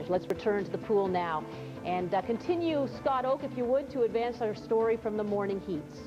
Let's return to the pool now and continue, Scott Oak, if you would, to advance our story from the morning heats.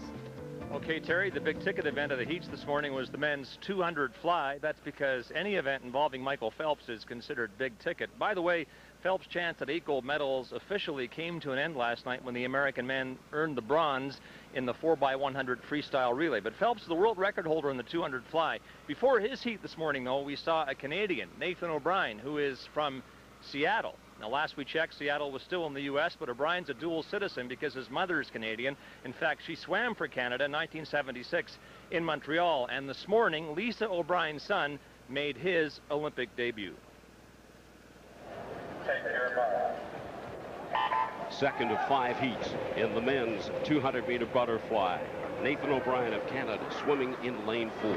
Okay, Terry, the big ticket event of the heats this morning was the men's 200 fly. That's because any event involving Michael Phelps is considered big ticket. By the way, Phelps' chance at 8 gold medals officially came to an end last night when the American men earned the bronze in the 4x100 freestyle relay. But Phelps is the world record holder in the 200 fly. Before his heat this morning, though, we saw a Canadian, Nathan O'Brien, who is from Seattle. Now, last we checked, Seattle was still in the U.S., but O'Brien's a dual citizen because his mother is Canadian. In fact, she swam for Canada in 1976 in Montreal. And this morning, Lisa O'Brien's son made his Olympic debut. Second of 5 heats in the men's 200-meter butterfly. Nathan O'Brien of Canada swimming in lane 4.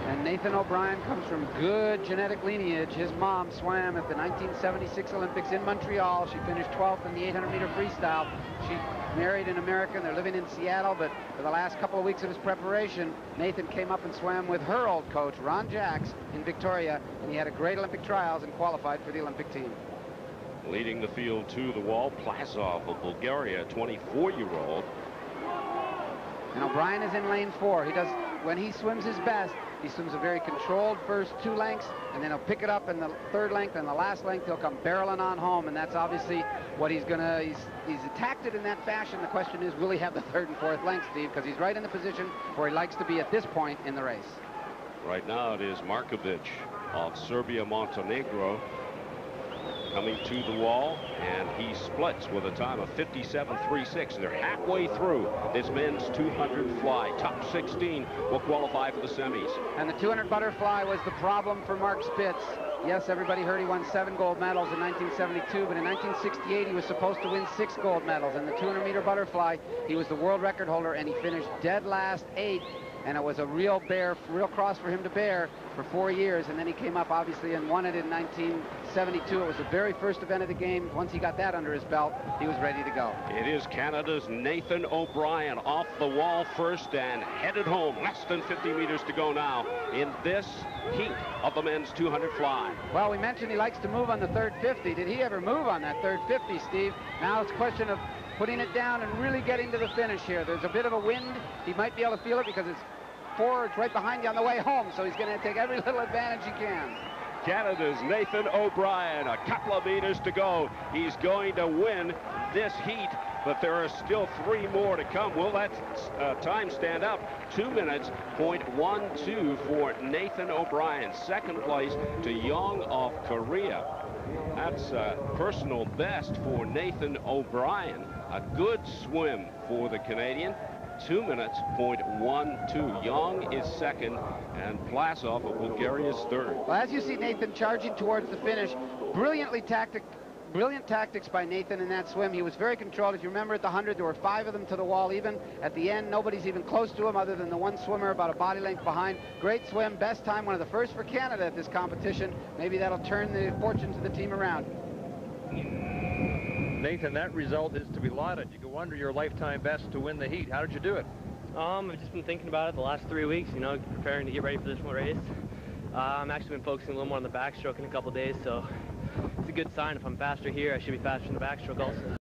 And Nathan O'Brien comes from good genetic lineage. His mom swam at the 1976 Olympics in Montreal. She finished 12th in the 800-meter freestyle. She married an American. They're living in Seattle, but for the last couple of weeks of his preparation, Nathan came up and swam with her old coach, Ron Jacks, in Victoria, and he had a great Olympic trials and qualified for the Olympic team. Leading the field to the wall, Plasov of Bulgaria, 24-year-old. And O'Brien is in lane 4. He does, when he swims his best, he swims a very controlled first 2 lengths, and then he'll pick it up in the 3rd length, and the last length he'll come barreling on home, and that's obviously what he's attacked it in that fashion. The question is, will he have the 3rd and 4th length, Steve? Because he's right in the position where he likes to be at this point in the race. Right now it is Markovic of Serbia Montenegro coming to the wall, and he splits with a time of 57.36. They're halfway through this men's 200 fly. Top 16 will qualify for the semis. And the 200 butterfly was the problem for Mark Spitz. Yes, everybody heard he won 7 gold medals in 1972, but in 1968 he was supposed to win 6 gold medals. In the 200-meter butterfly, he was the world record holder, and he finished dead last 8th. And it was a real cross for him to bear for 4 years. And then he came up, obviously, and won it in 1972. It was the very first event of the game. Once he got that under his belt, he was ready to go. It is Canada's Nathan O'Brien off the wall first and headed home. Less than 50 meters to go now in this heat of the men's 200 fly. Well, we mentioned he likes to move on the 3rd 50. Did he ever move on that 3rd 50, Steve? Now it's a question of putting it down and really getting to the finish here. There's a bit of a wind. He might be able to feel it because it's right behind you on the way home, so he's going to take every little advantage he can. Canada's Nathan O'Brien, a couple of meters to go. He's going to win this heat, but there are still 3 more to come. Will that time stand up? 2 minutes, .12 for Nathan O'Brien. 2nd place to Young of Korea. That's a personal best for Nathan O'Brien. A good swim for the Canadian. 2 minutes, .12. Young is 2nd, and Plasov of Bulgaria is 3rd. Well, as you see Nathan charging towards the finish, brilliant tactics by Nathan in that swim. He was very controlled. If you remember at the 100, there were 5 of them to the wall. Even at the end, nobody's even close to him other than the one swimmer about a body length behind. Great swim, best time, one of the first for Canada at this competition. Maybe that'll turn the fortunes of the team around. Nathan, that result is to be lauded. You go under your lifetime best to win the heat. How did you do it? I've just been thinking about it the last 3 weeks, you know, preparing to get ready for this race. I'm actually been focusing a little more on the backstroke in a couple days, so it's a good sign. If I'm faster here, I should be faster in the backstroke also.